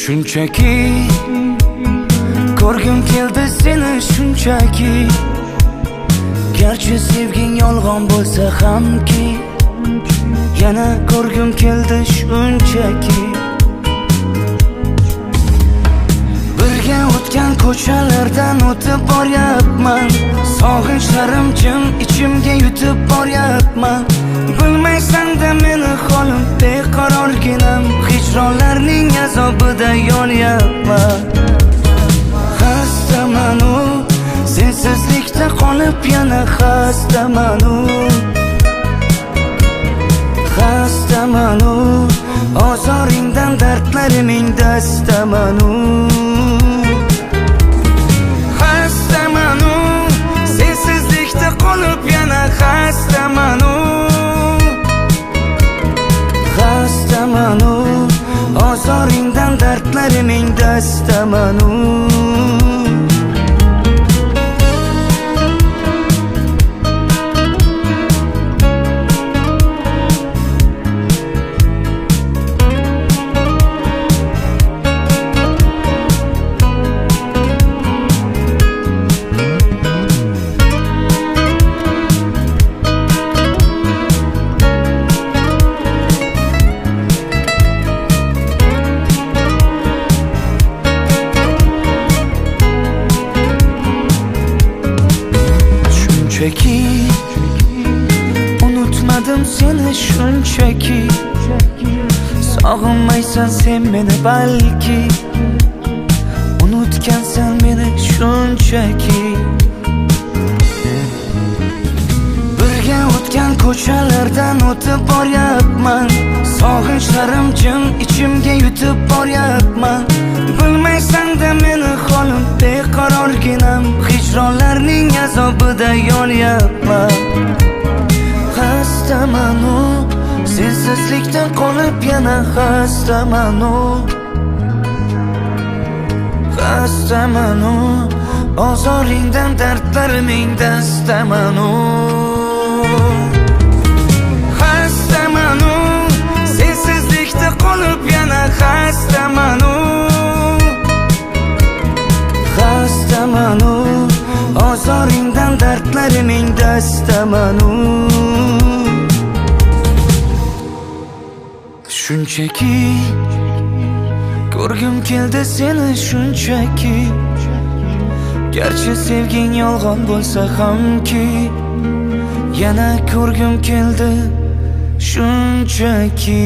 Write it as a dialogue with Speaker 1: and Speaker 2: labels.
Speaker 1: Shunchaki ko'rgim keldi seni shunchaki. Garchi sevging yolg'on bo'lsa hamki, yana ko'rgim keldi shunchaki. Birga o'tgan ko'chalardan o'tib boryapman, sog'inchlarim jim ichimga yutib boryapman. Bilmaysan-da meni holim beqarorginam, hijronlarning azobida yonyapman. Xastamanu, sensizlikda qolib yana xastamanu. Xastamanu, ozoringdan dardlariming dastamanu. Xastamanu, sensizlikda qolib yana xastamanu. Xastamanu, ozoringdan dardlariming dastamanu. Shunchaki unutmadim seni shunchaki. Sog'inmaysan sen meni balki, unutgansan meni shunchaki. Birga o'tgan ko'chalardan o'tib boryapman, sog'inchlarim jim ichimga yutib boryapman. Bilmaysan-da meni holim beqarorginam, hijronlarning azobida yonyapman. Xastamanu, sensizlikdan qolib yana xastamanu. Xastamanu, ozoringdan dardlariming dastamanu. Xastamanu, sensizlikda qolib yana xastamanu. Xastamanu, ozoringdan dardlariming dastamanu. Shunchaki ko'rgim keldi seni shunchaki. Garchi sevging yolg'on bo'lsa hamki, yana ko'rgim keldi shunchaki.